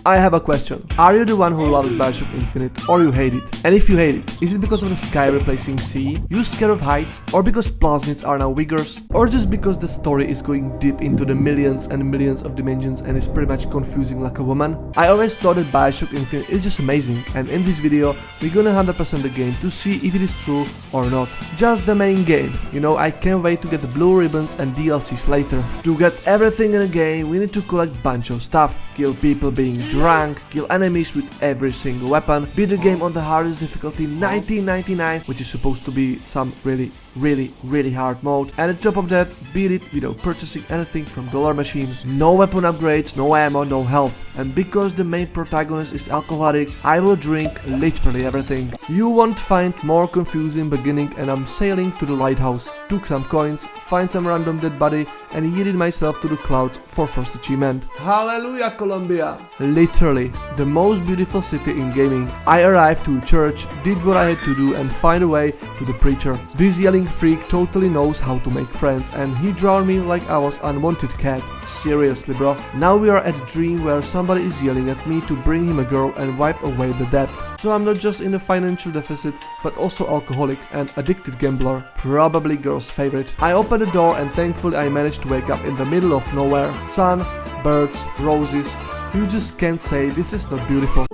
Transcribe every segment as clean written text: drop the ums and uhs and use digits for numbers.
I have a question. Are you the one who loves Bioshock Infinite or you hate it? And if you hate it, is it because of the sky replacing sea? You scared of heights? Or because plasmids are now wiggers? Or just because the story is going deep into the millions and millions of dimensions and is pretty much confusing like a woman? I always thought that Bioshock Infinite is just amazing, and in this video we're gonna 100% the game to see if it is true or not. Just the main game. You know, I can't wait to get the blue ribbons and DLCs later. To get everything in the game we need to collect bunch of stuff, kill people being drunk, kill enemies with every single weapon, beat the game on the hardest difficulty 1999, which is supposed to be some really hard mode, and on top of that beat it without purchasing anything from Dollar Machine. No weapon upgrades, no ammo, no health. And because the main protagonist is alcoholic, I will drink literally everything. You won't find more confusing beginning, and I'm sailing to the lighthouse, took some coins, find some random dead body and yeeted myself to the clouds for first achievement. Hallelujah, Colombia! Literally, the most beautiful city in gaming. I arrived to a church, did what I had to do and find a way to the preacher. This yelling freak totally knows how to make friends, and he drowned me like I was unwanted cat. Seriously, bro. Now we are at a dream where somebody is yelling at me to bring him a girl and wipe away the debt. So I'm not just in a financial deficit, but also alcoholic and addicted gambler, probably girl's favorite. I opened the door and thankfully I managed to wake up in the middle of nowhere. Sun, birds, roses. You just can't say this is not beautiful.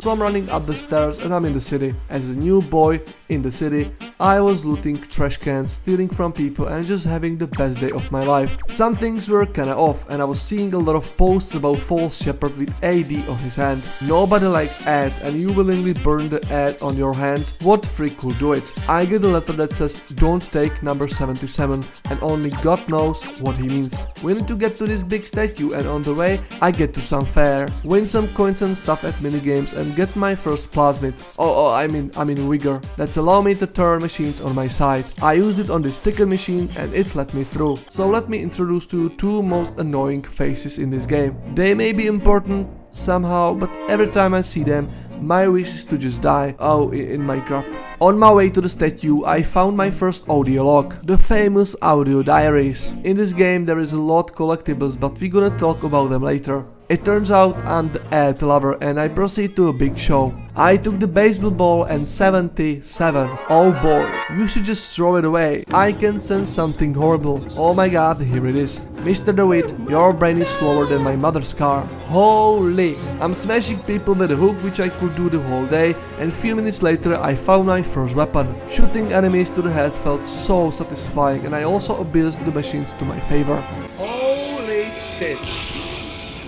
So I'm running up the stairs and I'm in the city. As a new boy in the city, I was looting trash cans, stealing from people and just having the best day of my life. Some things were kinda off and I was seeing a lot of posts about false shepherd with AD on his hand. Nobody likes ads and you willingly burn the ad on your hand. What freak will do it? I get a letter that says don't take number 77 and only God knows what he means. We need to get to this big statue and on the way I get to some fair, win some coins and stuff at minigames and get my first plasmid. I mean wigger. That's allow me to turn machines on my side. I used it on this sticker machine and it let me through. So let me introduce to you two most annoying faces in this game. They may be important somehow, but every time I see them, my wish is to just die. Oh, in Minecraft. On my way to the statue, I found my first audio log, the famous audio diaries. In this game there is a lot collectibles, but we're gonna talk about them later. It turns out I'm the ad lover and I proceed to a big show. I took the baseball ball and 77. Oh boy, you should just throw it away. I can sense something horrible. Oh my god, here it is. Mr. DeWitt, your brain is slower than my mother's car. Holy! I'm smashing people with a hook, which I could do the whole day, and few minutes later I found my first weapon. Shooting enemies to the head felt so satisfying and I also abused the machines to my favor. Holy shit!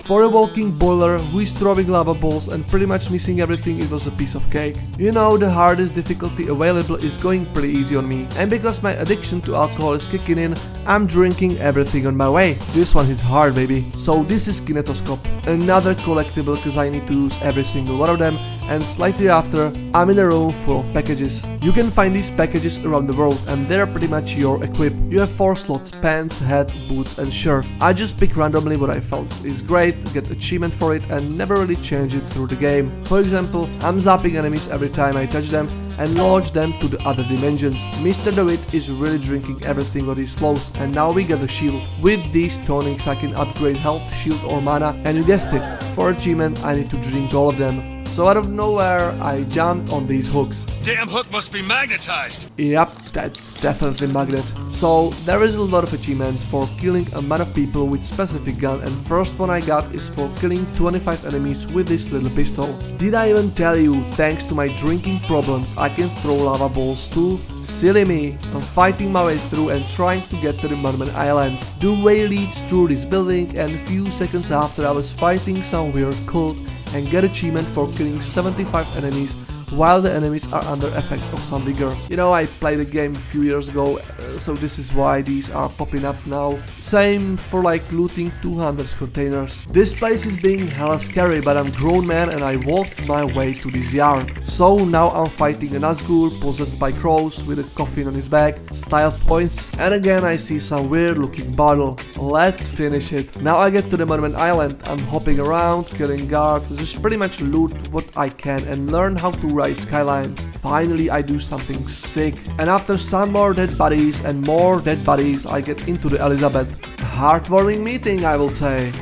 For a walking boiler who is throwing lava balls and pretty much missing everything, it was a piece of cake. You know, the hardest difficulty available is going pretty easy on me, and because my addiction to alcohol is kicking in, I'm drinking everything on my way. This one hits hard, baby. So this is kinetoscope, another collectible cause I need to use every single one of them, and slightly after, I'm in a room full of packages. You can find these packages around the world and they're pretty much your equip. You have 4 slots, pants, hat, boots and shirt. I just pick randomly what I felt is great, get achievement for it and never really change it through the game. For example, I'm zapping enemies every time I touch them and launch them to the other dimensions. Mr. DeWitt is really drinking everything on his flows, and now we get a shield. With these tonics I can upgrade health, shield or mana, and you guessed it, for achievement I need to drink all of them. So out of nowhere, I jumped on these hooks. Damn hook must be magnetized! Yep, that's definitely magnet. So there is a lot of achievements for killing a amount of people with specific gun, and first one I got is for killing 25 enemies with this little pistol. Did I even tell you, thanks to my drinking problems, I can throw lava balls too? Silly me, I'm fighting my way through and trying to get to the Monument Island. The way leads through this building, and a few seconds after I was fighting some weird cult and get achievement for killing 75 enemies while the enemies are under effects of some vigor. You know, I played the game a few years ago, so this is why these are popping up now. Same for like looting 200 containers. This place is being hella scary, but I'm grown man and I walked my way to this yard. So now I'm fighting a Nazgul possessed by crows with a coffin on his back, style points, and again I see some weird looking bottle. Let's finish it. Now I get to the Monument Island, I'm hopping around, killing guards, just pretty much loot what I can and learn how to ride skylines. Finally I do something sick, and after some more dead bodies and more dead bodies I get into the Elizabeth. A heartwarming meeting, I will say.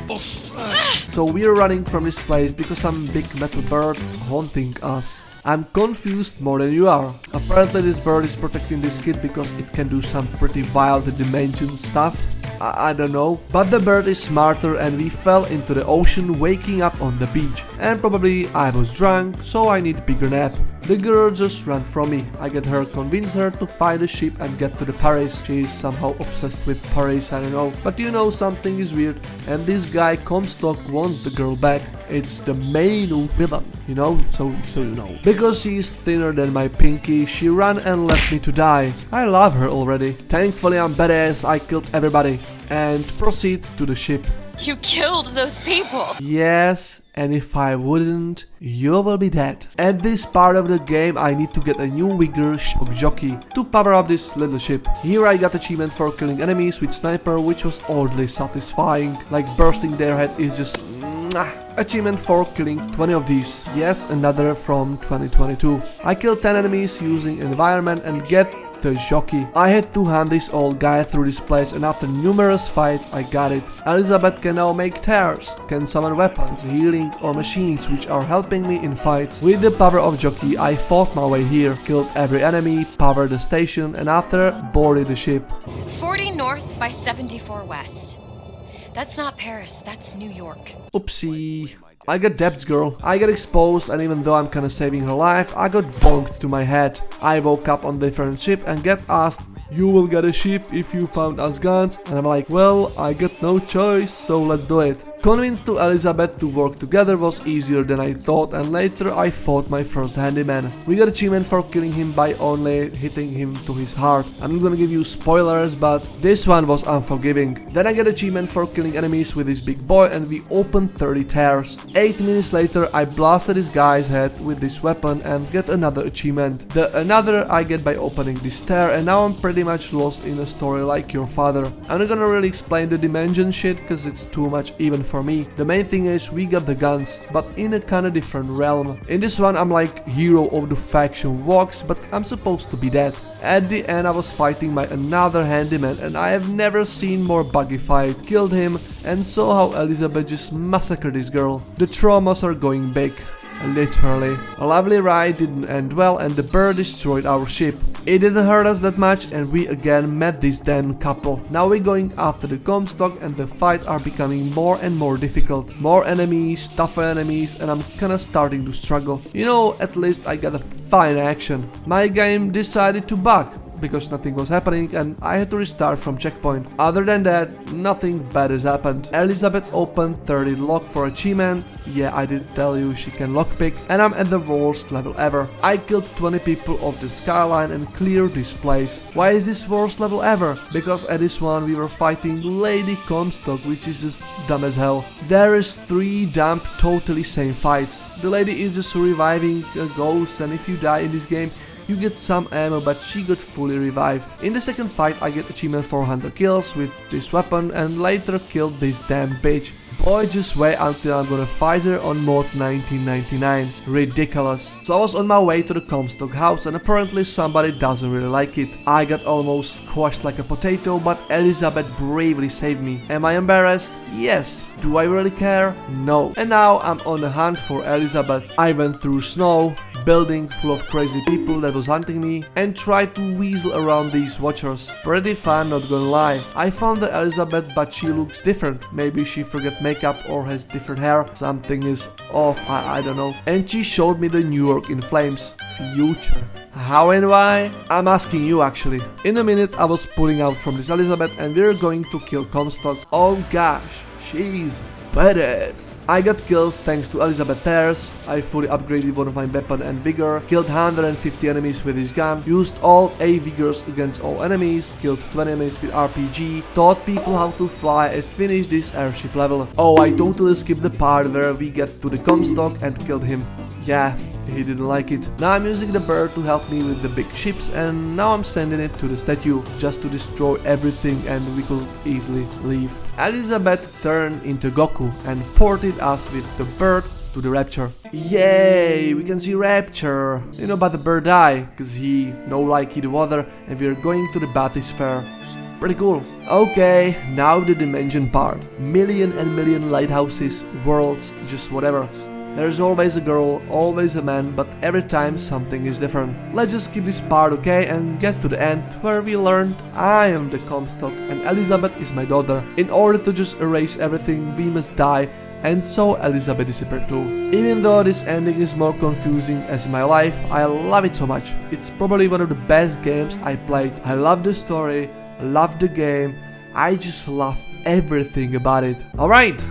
So we're running from this place because some big metal bird haunting us. I'm confused more than you are. Apparently this bird is protecting this kid because it can do some pretty wild dimension stuff. I don't know. But the bird is smarter and we fell into the ocean, waking up on the beach. And probably I was drunk, so I need bigger nap. The girl just ran from me. I get her, convince her to find a ship and get to the Paris. She is somehow obsessed with Paris, I don't know. But you know, something is weird. And this guy Comstock wants the girl back. It's the main villain, you know, so you know. Because she is thinner than my pinky, she ran and left me to die. I love her already. Thankfully I'm badass, I killed everybody. And proceed to the ship. You killed those people! Yes, and if I wouldn't, you will be dead. At this part of the game I need to get a new vigor shock jockey to power up this little ship. Here I got achievement for killing enemies with sniper, which was oddly satisfying. Like bursting their head is just achievement for killing 20 of these. Yes, another from 2022. I killed 10 enemies using environment and get the jockey. I had to hand this old guy through this place, and after numerous fights I got it. Elizabeth can now make tears, can summon weapons, healing or machines which are helping me in fights. With the power of jockey I fought my way here, killed every enemy, powered the station, and after boarded the ship. 40 north by 74 west. That's not Paris, that's New York. Oopsie. I got debts, girl. I got exposed, and even though I'm kinda saving her life, I got bonked to my head. I woke up on a different ship and get asked, "You will get a ship if you found us guns," and I'm like, well, I got no choice, so let's do it. Convinced to Elizabeth to work together was easier than I thought, and later I fought my first handyman. We got achievement for killing him by only hitting him to his heart. I'm not gonna give you spoilers, but this one was unforgiving. Then I get achievement for killing enemies with this big boy, and we opened 30 tears. 8 minutes later I blasted this guy's head with this weapon and get another achievement. The another I get by opening this tear, and now I'm pretty much lost in a story like your father. I'm not gonna really explain the dimension shit cause it's too much even for me. The main thing is we got the guns, but in a kinda different realm. In this one I'm like hero of the faction walks, but I'm supposed to be dead. At the end I was fighting my another handyman, and I have never seen more buggy fight. Killed him and saw how Elizabeth just massacred this girl. The traumas are going big. Literally. A lovely ride didn't end well, and the bird destroyed our ship. It didn't hurt us that much, and we again met this damn couple. Now we're going after the Comstock, and the fights are becoming more and more difficult. More enemies, tougher enemies, and I'm kinda starting to struggle. You know, at least I got a fine action. My game decided to bug because nothing was happening, and I had to restart from checkpoint. Other than that, nothing bad has happened. Elizabeth opened 30 lock for achievement. Yeah, I did tell you she can lockpick, and I'm at the worst level ever. I killed 20 people off the skyline and cleared this place. Why is this worst level ever? Because at this one we were fighting Lady Comstock, which is just dumb as hell. There is 3 damn totally same fights. The lady is just reviving a ghost, and if you die in this game, you get some ammo, but she got fully revived. In the second fight I get achievement for 100 kills with this weapon, and later killed this damn bitch. Boy, just wait until I'm gonna fight her on mod 1999. Ridiculous. So I was on my way to the Comstock house, and apparently somebody doesn't really like it. I got almost squashed like a potato, but Elizabeth bravely saved me. Am I embarrassed? Yes. Do I really care? No. And now I'm on a hunt for Elizabeth. I went through snow, building full of crazy people that was hunting me, and tried to weasel around these watchers. Pretty fun, not gonna lie. I found the Elizabeth, but she looks different. Maybe she forgot makeup or has different hair. Something is off, I don't know. And she showed me the New York in flames future. How and why? I'm asking you actually. In a minute I was pulling out from this Elizabeth, and we're going to kill Comstock. Oh gosh, she's badass. I got kills thanks to Elizabeth tears. I fully upgraded one of my weapon and vigor, killed 150 enemies with his gun, used all A vigors against all enemies, killed 20 enemies with RPG, taught people how to fly, and finished this airship level. Oh, I totally skipped the part where we get to the Comstock and killed him. Yeah, he didn't like it. Now I'm using the bird to help me with the big ships, and now I'm sending it to the statue just to destroy everything, and we could easily leave. Elizabeth turned into Goku and ported us with the bird to the Rapture. Yay, we can see Rapture. You know, but the bird died, cause he no like the water, and we're going to the bathysphere. pretty cool. Okay, now the dimension part. Million and million lighthouses, worlds, just whatever. There's always a girl, always a man, but every time something is different. Let's just skip this part, okay, and get to the end, where we learned I am the Comstock and Elizabeth is my daughter. In order to just erase everything, we must die, and so Elizabeth disappeared too. Even though this ending is more confusing as my life, I love it so much. It's probably one of the best games I played. I love the story, love the game, I just love everything about it. Alright,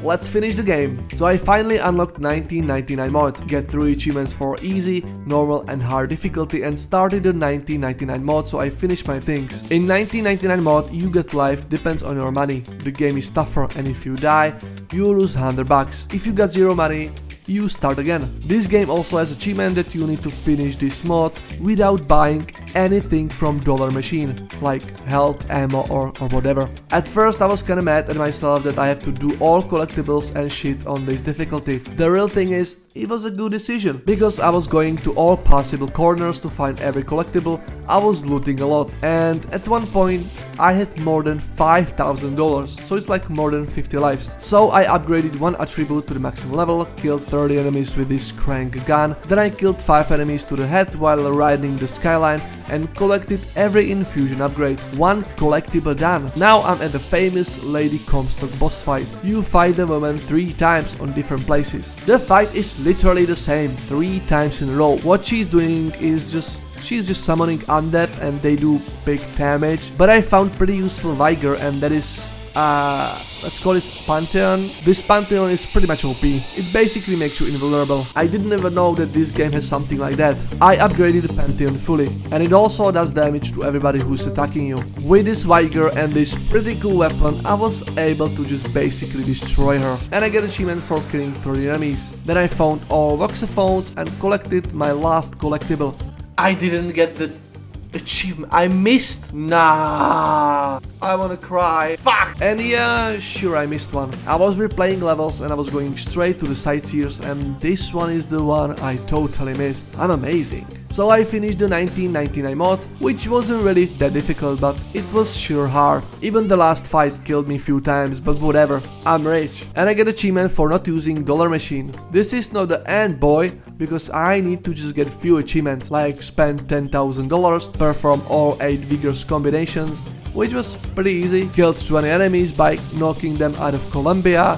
let's finish the game. So I finally unlocked 1999 mod, get 3 achievements for easy, normal and hard difficulty, and started the 1999 mod, so I finished my things. In 1999 mod you get life, depends on your money. The game is tougher and if you die, you lose $100. If you got 0 money, you start again. This game also has achievement that you need to finish this mod without buying anything from dollar machine, like health, ammo or whatever. At first I was kinda mad at myself that I have to do all collectibles and shit on this difficulty. The real thing is, it was a good decision, because I was going to all possible corners to find every collectible, I was looting a lot, and at one point I had more than $5,000, so it's like more than 50 lives. So I upgraded one attribute to the maximum level, killed 30 enemies with this crank gun, then I killed 5 enemies to the head while riding the skyline, and collected every infusion upgrade. One collectible done. Now I'm at the famous Lady Comstock boss fight. You fight the woman 3 times on different places. The fight is literally the same 3 times in a row. What she's doing is she's just summoning undead and they do big damage. But I found pretty useful Vigor, and that is let's call it Pantheon. This Pantheon is pretty much OP. It basically makes you invulnerable. I didn't even know that this game has something like that. I upgraded the Pantheon fully, and it also does damage to everybody who's attacking you. With this Vigor and this pretty cool weapon, I was able to just basically destroy her. And I get achievement for killing 30 enemies. Then I found all voxophones and collected my last collectible. I didn't get the achievement. I missed. Nah, I wanna cry. Fuck. And yeah, sure, I missed one. I was replaying levels and I was going straight to the sightseers, and this one is the one I totally missed. I'm amazing. So I finished the 1999 mod, which wasn't really that difficult, but it was sure hard. Even the last fight killed me few times, but whatever, I'm rich. And I get achievement for not using dollar machine. This is not the end, boy, because I need to just get few achievements, like spend $10,000, perform all 8 vigorous combinations, which was pretty easy, killed 20 enemies by knocking them out of Colombia,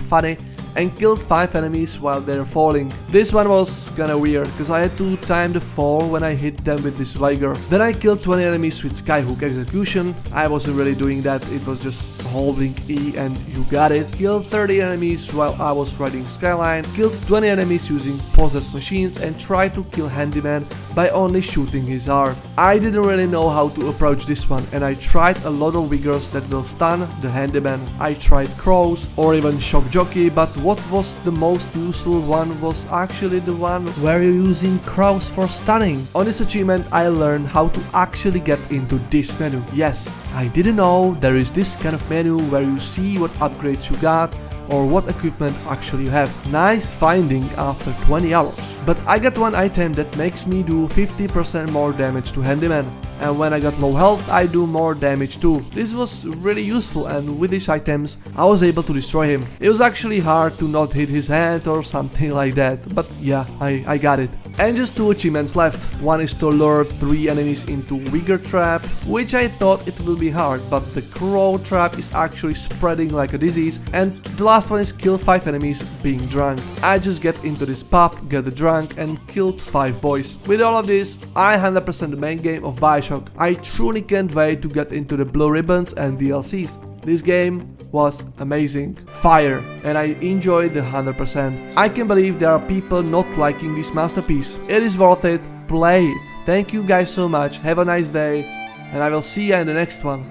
funny, and killed 5 enemies while they're falling. This one was kinda weird, cause I had to time the fall when I hit them with this Vigor. Then I killed 20 enemies with Skyhook Execution. I wasn't really doing that, it was just holding E and you got it. Killed 30 enemies while I was riding Skyline, killed 20 enemies using possessed machines, and tried to kill Handyman by only shooting his arm. I didn't really know how to approach this one, and I tried a lot of Vigors that will stun the Handyman. I tried Crows or even Shock Jockey, but what was the most useful one was actually the one where you're using Crows for stunning. On this achievement I learned how to actually get into this menu. Yes, I didn't know there is this kind of menu where you see what upgrades you got or what equipment actually you have. Nice finding after 20 hours. But I got one item that makes me do 50% more damage to Handyman. And when I got low health, I do more damage too. This was really useful, and with these items I was able to destroy him. It was actually hard to not hit his head or something like that, but yeah, I got it. And just 2 achievements left. One is to lure 3 enemies into Vigor Trap, which I thought it will be hard, but the Crow Trap is actually spreading like a disease, and the last one is kill 5 enemies being drunk. I just get into this pub, get the drunk, and killed 5 boys. With all of this, I 100% the main game of Bioshock. I truly can't wait to get into the Blue Ribbons and DLCs. This game was amazing, fire, and I enjoyed the 100%. I can't believe there are people not liking this masterpiece. It is worth it, play it. Thank you guys so much, have a nice day, and I will see you in the next one.